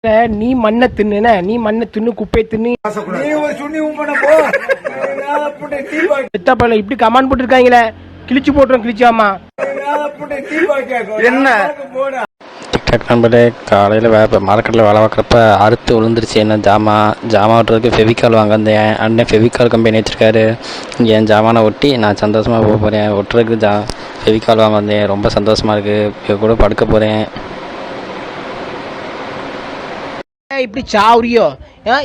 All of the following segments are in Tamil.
நீ மண்ணை தின்னு, நீ மண்ணை தின்னு, குப்பை தின்னு. இப்படி கமாண்ட் போட்டுருக்காங்களே, கிழிச்சு போட்டுரும் கிழிச்சாமா என்ன டிக்டாக் நண்பரே. காலையில் மார்க்கெட்டில் வேலை பார்க்குறப்ப அறுத்து விழுந்துருச்சு. என்ன ஜாமான் ஓட்டுறதுக்கு ஃபெவிகால் வாங்க வந்தேன். அண்ணன் ஃபெவிகால் கம்பெனி வச்சுருக்காரு. இங்கே என் ஜாமானை ஒட்டி நான் சந்தோஷமாக போக போகிறேன். ஒட்டுறதுக்கு ஃபெவிகால் வாங்க வந்தேன். ரொம்ப சந்தோஷமாக இருக்குது. இப்போ கூட படுக்க போகிறேன். இப்படி சாவுறியோ?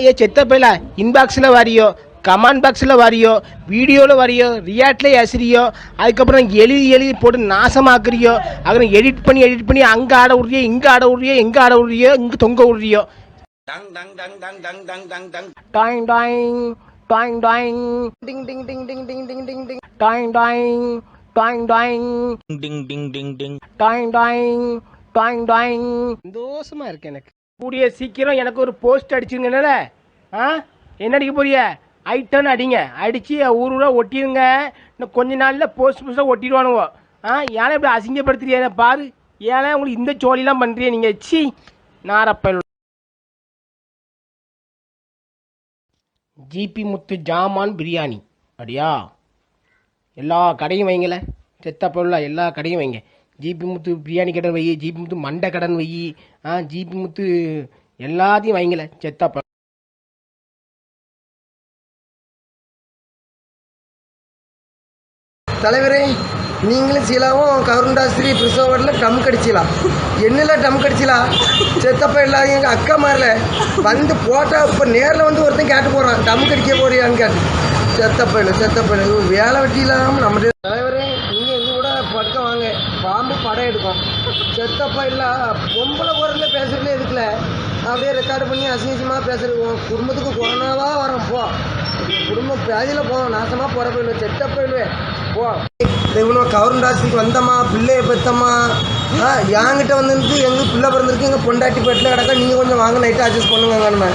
ஏ செத்த போயில இன்பாக்ஸில் வரியோ, கமெண்ட் பாக்ஸில் வரியோ, வீடியோவில் வரியோ, ரியாக்டில் எசிறியோ, அதுக்கப்புறம் எழுதி போட்டு நாசமாக்குறியோ, அப்புறம் எடிட் பண்ணி அங்கே ஆட விட்றியோ, இங்கே ஆட விட்றியோ, எங்கே ஆட விட்றியோ, இங்கே தொங்க விட்றியோ. டாயிங் டாயிங் டாயிங் டாயிங் டிங் டிங் டிங் டிங் டிங் டிங் டிங் டிங் டாயிங் டாயிங் டாயிங் டாயிங் டிங் டிங் டிங் டிங் டாயிங் டாயிங் டாயிங் டாயிங். சந்தோஷமா இருக்கு எனக்கு. கூடிய சீக்கிரம் எனக்கு ஒரு போஸ்ட் அடிச்சுங்கனால என்ன அடிக்க போறிய? ஐட்டன் அடிங்க, அடிச்சு ஊரூரா ஒட்டிடுங்க. இன்னும் கொஞ்ச நாளில் போஸ்ட் ஒட்டிடுவானுவோ. ஏன்னா இப்படி அசிங்கப்படுத்துறிய பாரு. ஏன்னா உங்களுக்கு இந்த சோழிலாம் பண்றிய நீங்க? சி நாரப்பல். ஜிபி முத்து ஜாமான் பிரியாணி அப்படியா? எல்லா கடையும் வைங்கள, செத்த பொருளா எல்லா கடையும் வைங்க. ஜிபி முத்து பிரியாணி கடன் வை, ஜிபி முத்து மண்டை கடன் வை, ஜிபி முத்து எல்லாத்தையும் வைங்கள செத்த. தலைவரே, நீங்களும் சீலாவும் கருண்டாஸ்திரி பிரிசோவரில் டம் கடிச்சிலாம். என்னில் டம் கடிச்சிலாம்? செத்தப்ப இல்லாத எங்கள் அக்கா மாதிரில வந்து போட்டால் இப்போ நேரில் வந்து ஒருத்தன் கேட்டு போகிறான், டம் கடிக்க போறியான்னு கேட்டு. செத்தப்பையில் வேலை வெட்டி இல்லாமல் நம்ம தலைவரே, நீங்கள் எங்கள் கூட படுக்க வாங்க, பாம்பு படம் எடுக்கும். செத்தப்பையில் பொம்பளை குரல்ல பேசுறதுல இருக்குல்ல, அப்படியே ரெக்கார்டு பண்ணி அசிங்கமாக பேசுறது. குடும்பத்துக்கு கொரோனாவா வரோம் போ, குடும்பம் வியாதியில் போவோம், நாசமாக போகிற போயிடுவேன். செத்த போயிடுவேன் போ. இவனும் கவர்ண்டாஸ்திரிக்கு வந்தம்மா, பிள்ளைய பெத்தம்மா, என்கிட்ட வந்துட்டு எங்கள் பிள்ளை பிறந்திருக்கு, எங்கள் பொண்டாட்டி பெட்டில் கிடக்கா, நீங்கள் கொஞ்சம் வாங்க நைட்டு அட்ஜஸ்ட் பண்ணுங்கன்னு.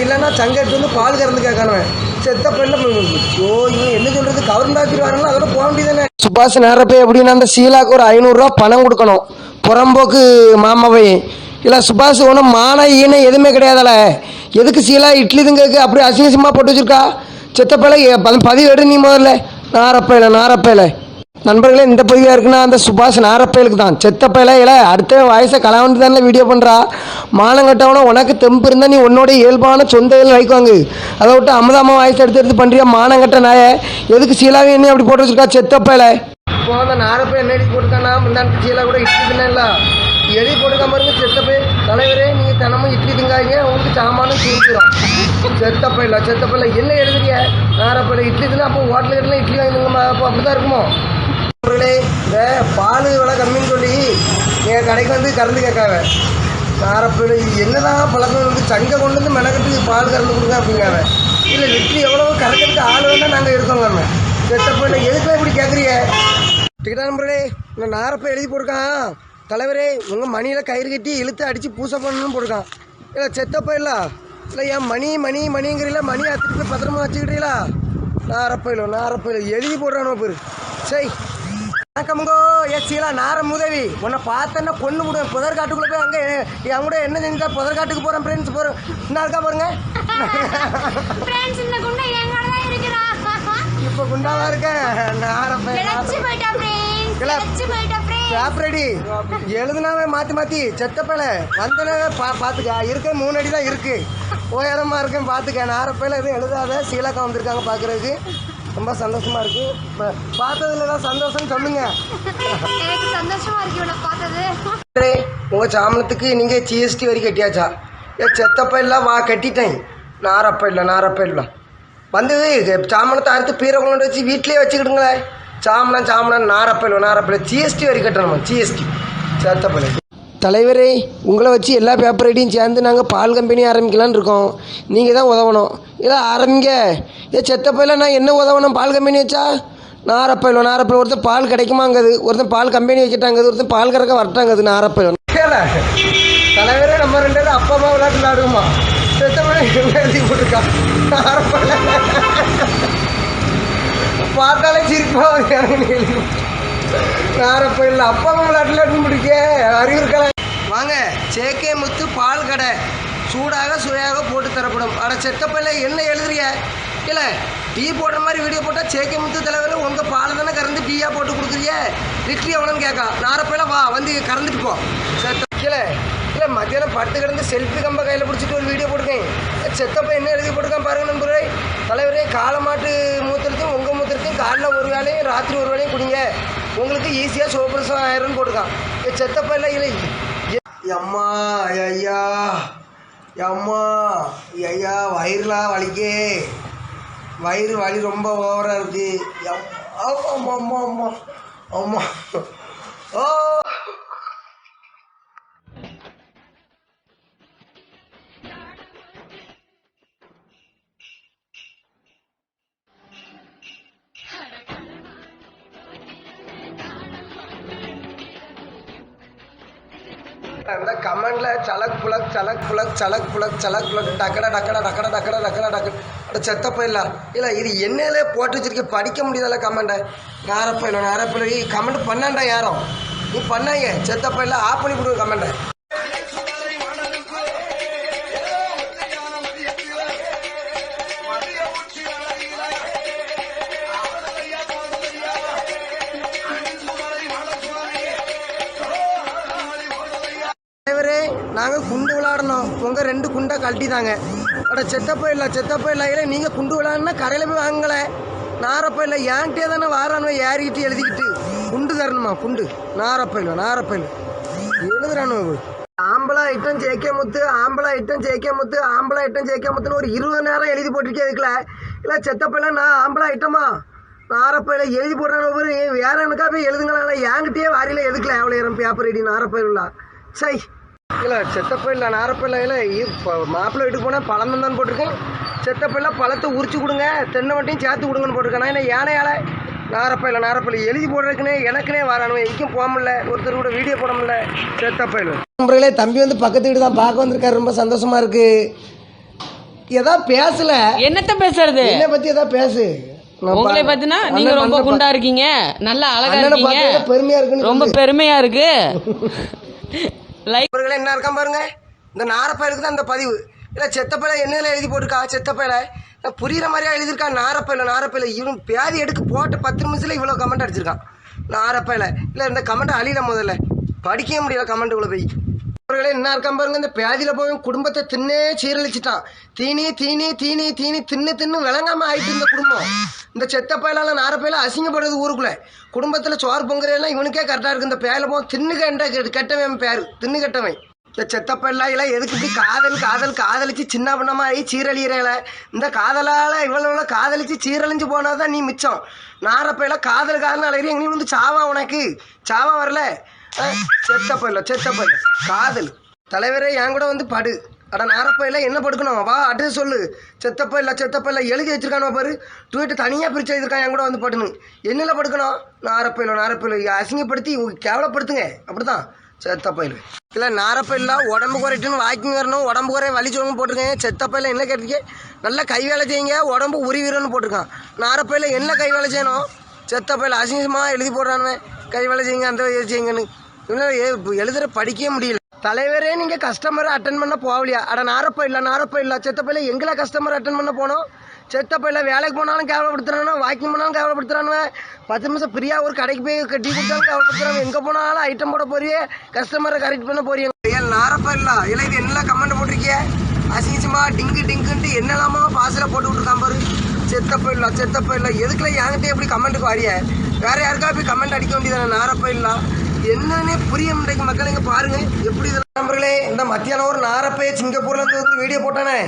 இல்லைன்னா சங்கட்டு வந்து பால் கறந்து கேட்கணுவேன். செத்த பெண்ணில் ஓ இவன் என்ன சொல்கிறது? கவர்ண்டாஸ்திரி வரணும், அதோட போக வேண்டியதானே. சுபாஷ் நேரப்போ எப்படின்னா அந்த சீலாவுக்கு ஒரு 500 ரூபா பணம் கொடுக்கணும், புறம்போக்கு மாமாவை. இல்லை சுபாஷ் ஒன்றும் மான ஈன எதுவுமே கிடையாதுல, எதுக்கு சீலா இட்லி திங்கிறதுக்கு அப்படி அசிங்கமாக போட்டு வச்சுருக்கா? செத்தப்பையில பதிவு எடு நீ முதல்ல. நாரப்பையில நண்பர்களே, இந்த பதிவாக இருக்குன்னா அந்த சுபாஷ் நாரப்பயலுக்கு தான். செத்தப்பையில இல்லை அடுத்த வயசை கலாவண்டு தானே வீடியோ பண்ணுறா. மானங்கட்டவனா உனக்கு தெம்பு இருந்தால் நீ உன்னோட இயல்பான சொந்த இதில் வைக்குவாங்க. அதை விட்டு அமுதாமா வயசை எடுத்து பண்ணுறியா மானங்கட்ட நாய? எதுக்கு சீலாவே என்ன அப்படி போட்டு வச்சுருக்கா செத்தப்பையில? இப்போ அந்த நாரப்பை என்ன எழுதி போட்டுக்கானா? முன்னாடி சீலா கூட இட்லி தின்னா எழுதி போட்டுக்க பாருங்க. செத்தப்பை தலைவரே, நீங்கள் தினமும் இட்லி திங்காங்க, உங்களுக்கு சாமானும் தீர்த்துடும். செத்தப்பையில என்ன எழுதுறிய? நாரப்பையில இட்லி தின்னா அப்போ ஹோட்டலுக்கு இட்லி வாங்கிங்க, அப்போ அப்படி தான் இருக்குமோ? இந்த பால் விலை கம்மின்னு சொல்லி என் கடைக்கு வந்து கறந்து கேட்காவ. நாரப்பையில இது என்னதான் பழக்கம் வந்து சங்கை கொண்டு வந்து மெனக்கட்டு பால் கறந்து கொடுங்க அப்படிங்காவ. இல்லை லிட்லி எவ்வளவோ கறக்கிறதுக்கு ஆள் வேண்டாம், நாங்கள் இருக்கோங்க. செத்தப்பையில எதுக்குலாம் இப்படி கேட்குறிய? டிக்கெட்டா நம்பரே, இந்த நாரப்பை எழுதி போட்டிருக்கான். தலைவரே, உங்கள் மணியில் கயிறு கட்டி இழுத்து அடித்து பூசை பண்ணணும்னு போட்டிருக்கான். இல்லை செத்தப்பையில இல்லை என் மணிங்கிறீங்களா? மணி அத்துட்டு போய் பத்திரமா வச்சுக்கிட்டீங்களா? நாரப்பையில எழுதி போடுறானோ பேர். சரி வணக்கமுங்கோ. சீலா நாரம் உதவி உன்னை பார்த்தேன்னா கொண்டு விடுவேன். புதற்காட்டுக்குள்ளே போய் அங்கே என் கூட என்ன செஞ்சா புதற்காட்டுக்கு போகிறேன். ஃப்ரெண்ட்ஸ் போகிறேன். என்ன இருக்கா பாருங்க. இப்போ குண்டாவா இருக்கேன். நாரப்பைடி எழுதுனாவே மாற்றி செத்தப்பையில வந்தனே பார்த்துக்க. இருக்க 3 அடி தான் இருக்கு, உயரமாக இருக்கேன் பார்த்துக்க. நாரப்பையில எதுவும் எழுதாத. சீலாக்கா வந்திருக்காங்க பார்க்குறதுக்கு. ரொம்ப சந்தோஷமா இருக்கு. இப்போ பார்த்ததுல தான் சந்தோஷம் சொல்லுங்க. எனக்கு சந்தோஷமா இருக்கு இவனை பார்த்தது. உங்க சாமனத்துக்கு நீங்க ஜிஎஸ்டி வரி கட்டியாச்சா? செத்தப்பையெல்லாம் வா கட்டிட்டேன். நாரப்பையில வந்து சாமனத்தை அறுத்து பீரை கொண்டு வச்சு வீட்டிலே வச்சுக்கிட்டுங்களே. சாமனம் நாரப்பையில ஜிஎஸ்டி வரி கட்டணுமா? ஜிஎஸ்டி செத்தப்பையில. தலைவரே, உங்களை வச்சு எல்லா பேப்பர் ஐடியும் சேர்ந்து நாங்கள் பால் கம்பெனி ஆரம்பிக்கலான்னு இருக்கோம். நீங்கள் தான் உதவணும். இல்லை ஆரம்பிங்க. செத்தப்பையில் நான் என்ன உதவணும்? பால் கம்பெனி வச்சா? நாரப்பையில் ஒருத்தர் பால் கிடைக்குமாங்குது, ஒருத்தன் பால் கம்பெனி வச்சுட்டாங்க, ஒருத்தன் பால் கறக்க வரட்டாங்குது. நாரப்பையில் தலைவரே, நம்ம 2 பேரும் அப்பா அம்மா விளையாட்டு விளையாடுவோமா? செத்தப்பையில் எழுதி போட்டுருக்கா. நாரப்பையில் பார்த்தாலே சிரிப்பாக நாரப்பையில் அப்பா அம்மா விளையாட்டு விளையாட்டு முடிக்க அறிவு இருக்கலாம். வாங்க சேகே முத்து பால் கடை சூடாக சுவையாக போட்டு தரப்படும். அட செத்தப்பையில என்ன எழுதுறிய இல்லை டீ போடுற மாதிரி வீடியோ போட்டால் சேகே முத்து தலைவர் உங்கள் பாலை தானே கறந்து டீயாக போட்டு கொடுக்குறிய லிட்ரி எவ்வளோன்னு கேட்கா. நாரப்பையில வா வந்து கறந்துட்டு போ. இல்லை இல்லை மத்தியானம் படுத்து கிடந்து செல்ஃபி கம்ப கையில் பிடிச்சிட்டு ஒரு வீடியோ போட்டுக்கேன். செத்தப்பை என்ன எழுதி போட்டுக்கான் பாருங்க நண்பரே. தலைவரே காலமாட்டு மூத்திரத்தையும் உங்கள் மூத்திரத்தையும் காலையில் ஒரு வேலையும் ராத்திரி ஒரு வேலையும் குடிங்க, உங்களுக்கு ஈஸியாக சோபரசம் ஆயிரும்னு போட்டுக்கான். செத்தப்பையில இல்லை அம்மா ஐயா அம்மா ஐயா வயிறுலாம் வலிக்கே, வயிறு வலி ரொம்ப ஓவராக இருக்கு. அம்மா அம்மா அம்மா அம்மா ஓ அந்த கமெண்ட்ல சலக் புலக் சலக் புலக் சலக் புலக் சலக் புலக் டக்கடா டக்கடா டக்கடா டக்கடா டக்கடா டக்கு செத்தப்ப இல்லை இது என்னையிலே போட்டு வச்சிருக்க படிக்க முடியாதல்ல கமெண்ட்டை. நேரப்பையில் கமெண்ட் பண்ணாண்டா யாரும் நீ பண்ணாங்க செத்தப்ப இல்லை ஆஃப் பண்ணி கொடுங்க கமெண்ட்டை. நாங்கள் குண்டு விளாடணும், உங்கள் 2 குண்டை கழட்டிதாங்க. அட செத்தப்போ இல்லை நீங்கள் குண்டு விளாட்னா கரையில் போய் வாங்கலை. நாரப்போ இல்லை ஏன்ட்டே தானே வாரானுவ ஏறிக்கிட்டு எழுதிக்கிட்டு குண்டு தரணுமா குண்டு. நாரப்பையில் எழுதுறானு ஆம்பளை ஐட்டம் ஜேகே முத்து முத்துன்னு ஒரு 20 நேரம் எழுதி போட்டிருக்கேன். இதுக்குல இல்லை செத்தப்பையில நான் ஆம்பளை ஐட்டமா நாரப்பையில் எழுதி போடுறானு வேற எனக்கா போய் எழுதுங்களா. ஏங்கிட்டே வாரியில் எதுக்கல எவ்வளோ பேப்பர் ரெடி நாரப்பையிலா சை. இல்லை செத்தப்பையில் நாரப்பையில் இப்போ மாப்பிள்ளை வீட்டுக்கு போனால் பழம் தான் போட்டிருக்கேன். செத்தப்பையில் பழத்தை உரிச்சு கொடுங்க, தென்னை வட்டியும் சேர்த்து கொடுங்கன்னு போட்டிருக்கேன். நான் ஏனையால நாரப்பையில் எழுதி போடுறதுக்குன்னே எனக்குனே வரானுவேன். எங்கேயும் போக முடியல, ஒருத்தர் கூட வீடியோ போட முடியல. செத்தப்பையில் நண்பர்களே தம்பி வந்து பக்கத்து வீடு தான் பார்க்க வந்திருக்காரு. ரொம்ப சந்தோஷமா இருக்கு. ஏதா பேசல என்னத்த பேசுறது, என்னை பற்றி ஏதாவது பேசு. உங்களை பத்தினா நீங்க ரொம்ப குண்டா இருக்கீங்க, நல்லா அழகா இருக்கீங்க, பெருமையா இருக்கு, ரொம்ப பெருமையா இருக்கு. என்ன இருக்கான் பாருங்க இந்த நாரப்பயலுக்கு தான் இந்த பதிவு. இல்லை செத்தப்பையில என்னதுல எழுதி போட்டிருக்கா. செத்தப்பையில புரியுற மாதிரியா எழுதியிருக்கான். நாரப்பையில இவன் பேதி எடுக்க போட்ட 10 நிமிஷத்துல இவ்வளோ கமெண்ட் அடிச்சிருக்கான் நாரப்பையில. இல்லை இந்த கமெண்ட் அழியில முதல்ல படிக்கவே முடியல கமெண்ட் உள்ள போய். அவர்களே என்ன இருக்கான் பாருங்க இந்த பேதியில போய் குடும்பத்தை தின்னே சீரழிச்சிட்டான். தீனி தின்னு விளங்காம ஆயிட்டு இந்த குடும்பம். இந்த செத்தப்பையில நாரப்பையில அசிங்கப்படுறது ஊருக்குள்ள. குடும்பத்தில் சோறு பொங்குறதெல்லாம் இவனுக்கே கரெக்டாக இருக்குது. இந்த பேரில் போகும் தின்னு கெட்டவன் பேர் தின்னு கெட்டவன். இந்த செத்தப்பையில எதுக்கு இப்படி காதலிச்சு சின்ன பண்ணமாகி சீரழிகிறல. இந்த காதலால் இவ்வளோ காதலிச்சு சீரழிஞ்சு போனாதான் நீ மிச்சம். நாரப்பையில காதல் அழகிறீ எங்கேயும் வந்து சாவா உனக்கு சாவா வரல. செத்தப்பையில காதல் தலைவரே என் கூட வந்து படு. அட நாரப்பையில என்ன படுக்கணும் வா அட்ரஸ் சொல்லு. செத்தப்பையில எழுதி வச்சிருக்கானோ பாரு, ட்வீட்டு தனியாக பிரிச்சு எழுதிருக்கான் என் கூட வந்து படுன்னு. என்னில் படுக்கணும் நாரப்பையில அசிங்கப்படுத்தி கேவலப்படுத்துங்க அப்படிதான் செத்தப்பையில். இல்லை நாரப்பையில உடம்பு குறைட்டுன்னு வாக்கிங் வரணும், உடம்பு குறைய வலிச்சவங்க போட்டிருக்கேன். செத்தப்பையில என்ன கேட்டிருக்கே நல்லா கை வேலை செய்யுங்க, உடம்பு உரிவீரன்னு போட்டிருக்கான். நாரப்பையில என்ன கை வேலை செய்யணும். செத்தப்பையில அசிங்கமாக எழுதி போடுறானுவேன் கை வேலை செய்யுங்க அந்த செய்யுங்கன்னு. இன்னும் எழுதுற படிக்கவே முடியல. தலைவரே நீங்கள் கஸ்டமரை அட்டன் பண்ண போகலையா. அட நாரப்பையில செத்தப்பையில எங்களை கஸ்டமர் அட்டன் பண்ண போனோம். செத்தப்பையில வேலைக்கு போனாலும் கேவலப்படுத்துறானோ, வாக்கிங் போனாலும் கேவலப்படுத்துறானுவேன். 10 நிமிஷம் ஃப்ரீயா ஒரு கடைக்கு போய் டீ குடிச்சாலும் கேவலப்படுத்துறாங்க. எங்கே போனாலும் ஐட்டம் போட போறியே, கஸ்டமரை கரெக்ட் பண்ண போறீங்க. நாரப்பையில இல்லை இது என்ன கமெண்ட் போட்டிருக்கிய அசிங்கமா டிங்குன்ட்டு என்னெல்லாமோ பாசில போட்டு விட்டுருக்கான் பாரு. செத்தப்பையில எதுக்குல என்கிட்ட எப்படி கமெண்ட்டுக்கு வாரிய, வேற யாருக்கா போய் கமெண்ட் அடிக்க வேண்டியதானே. நாரப்பையில என்னன்னே புரிய முடியும் மக்கள். இங்கே பாருங்க எப்படி நண்பர்களே. இந்த மத்தியானம் ஒரு நாரப்பைய சிங்கப்பூர்ல இருந்து வீடியோ போட்டானே.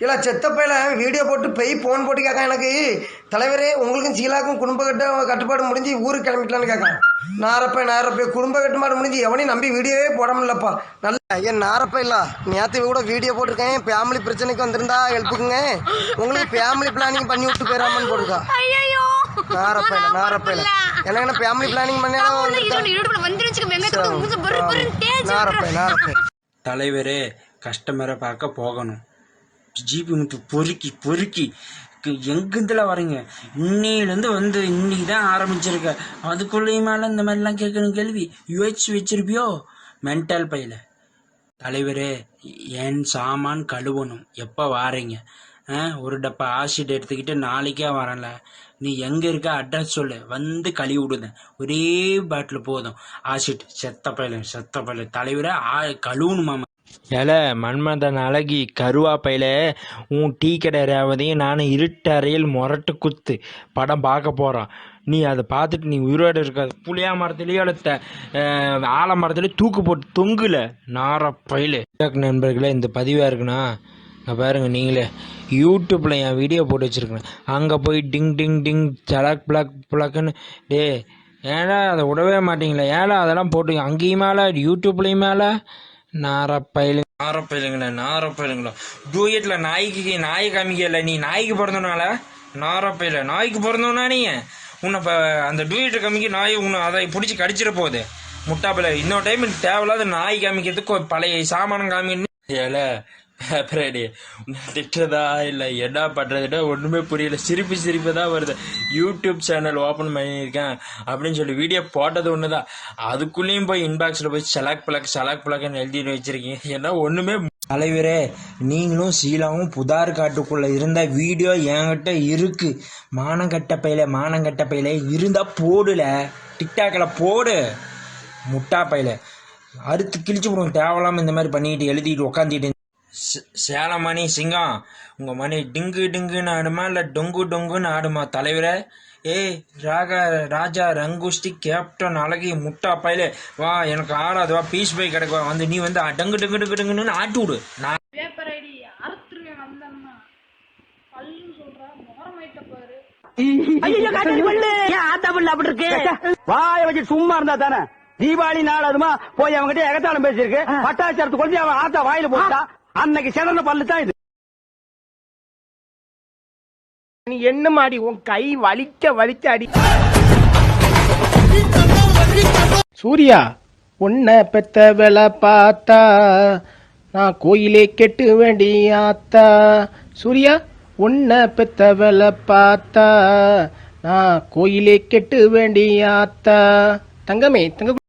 இல்லை செத்தப்பையில வீடியோ போட்டு ஃபோன் போட்டு கேட்கான் எனக்கு, தலைவரே உங்களுக்கும் சீலாக்கும் குடும்ப கட்டுப்பாடு முடிஞ்சு ஊருக்கு கிளம்பிக்கலான்னு கேட்கான். நாரப்பை குடும்ப கட்டுப்பாடு முடிஞ்சு எவனையும் நம்பி வீடியோவே போட முடியலப்பா. நல்ல என் நாரப்பையில நேற்று கூட வீடியோ போட்டிருக்கேன். ஃபேமிலி பிரச்சனைக்கு வந்திருந்தா ஹெல்ப்புக்குங்க, உங்களுக்கு ஃபேமிலி பிளானிங் பண்ணி விட்டு போயிடாமன்னு போட்டிருக்கா. நாரப்பையில என்ன ஃபேமிலி பிளானிங் பண்ண தலைவரே கஸ்டமரை பார்க்க போகணும். ஜிபி முத்து பொறுக்கி எங்கிருந்துல வரீங்க, இன்னையிலேருந்து வந்து இன்னைக்கு தான் ஆரம்பிச்சிருக்க, அதுக்குள்ளேயும் மேலே இந்த மாதிரிலாம் கேட்கணும் கேள்வி யோசிச்சு வச்சிருப்பியோ மென்டல் பையில. தலைவரே, என் சாமான் கழுவணும், எப்போ வாரீங்க? ஒரு டப்பா ஆசிட் எடுத்துக்கிட்டு நாளைக்கே வரல. நீ எங்கே இருக்க அட்ரஸ் சொல்லு, வந்து கழுவி விடுதேன். ஒரே பாட்டில் போதும் ஆசிட். செத்த பயில தலைவரே, கழுவணுமாமா. ஏல மன்மதன் அழகி கருவாப்பையில உன் டீ கடை ரேவதையும் நானும் இருட்டு அறையில் முரட்டு குத்து படம் பார்க்க போகிறோம். நீ அதை பார்த்துட்டு நீ உயிரோடு இருக்காது. புளியா மரத்துலேயோ அல்ல ஆலமரத்துலேயோ தூக்கு போட்டு தொங்குல நாரப்பயில. நண்பர்களே, இந்த பதிவாக இருக்குண்ணா பாருங்க, நீங்களே யூடியூப்பில் என் வீடியோ போட்டு வச்சுருக்கேன். அங்கே போய் டிங் டிங் டிங் சலக் பிளக் பிளக்குன்னு டே ஏன்னா அதை விடவே மாட்டிங்களே. ஏழை அதெல்லாம் போட்டு அங்கேயும் மேலே யூடியூப்லேயும் மேலே நாரப்பயிலுங்களா டூயட்டில் நாய் காமிக்கல. நீ நாய்க்கு பிறந்தனால நாரப்பயில நாய்க்கு பிறந்தோன்னா நீ உன்னை இப்போ அந்த டூயட்டை காமிக்க நாய் உன்னை அதை பிடிச்சி கடிச்சிட போகுது முட்டாப்பில். இன்னொரு டைம் தேவையில்லாத நாய் காமிக்கிறதுக்கு பழைய சாமானம் காமிக்கணும். ஏழை பேப்பரேடி திட்டுறதா இல்லை என்ன பண்ணுறதுன்னா ஒன்றுமே புரியல. சிரிப்பு தான் வருது. யூடியூப் சேனல் ஓப்பன் பண்ணியிருக்கேன் அப்படின்னு சொல்லி வீடியோ போட்டது ஒன்று தான். அதுக்குள்ளேயும் போய் இன்பாக்ஸில் போய் சலாக் பிளக்குன்னு எழுதிட்டு வச்சுருக்கீங்க. ஏன்னா ஒன்றுமே. தலைவரே, நீங்களும் சீலாவும் புதார் காட்டுக்குள்ளே இருந்த வீடியோ என்கிட்ட இருக்குது. மானங்கட்ட பையில இருந்தால் போடல, டிக்டாக்கில் போடு. முட்டா பையில அறுத்து கிழிச்சு விடுவோம். தேவையில்லாமல் இந்த மாதிரி பண்ணிக்கிட்டு எழுதிட்டு உக்காந்துட்டு. சேலமணி சிங்கம், உங்கள் மணி டிங்கு டிங்குன்னு ஆடுமா இல்லை டொங்குன்னு ஆடுமா? தலைவரே, ஏய் ராஜா ரங்குஷ்டி கேப்டன் அழகி முட்டா பையில வா, எனக்கு ஆடாது வா, பீஸ் போய் கிடக்குவா, வந்து நீ வந்து டங்குன்னு ஆட்டி விடு. நான் வாய வச்சு சும்மா இருந்தா தானே. தீபாவளி நாள் அதுமா போய் அவங்ககிட்ட எகத்தாளம் பேசியிருக்கு. பட்டாச்சாரத்து கொண்டு அவன் ஆத்தா வாயில போட்டா அன்னைக்கு சிறந்த பல்லு தான் இது. நீ என்ன மாடி உன் கை வலிக்க அடி. சூர்யா, உன்னை பெத்த வேலை பார்த்தா நான் கோயிலே கெட்டு வேண்டியாத்தா. சூர்யா, உன்னை பெத்த வேலை பார்த்தா நான் கோயிலே கெட்டு வேண்டியாத்தா. தங்கமே தங்க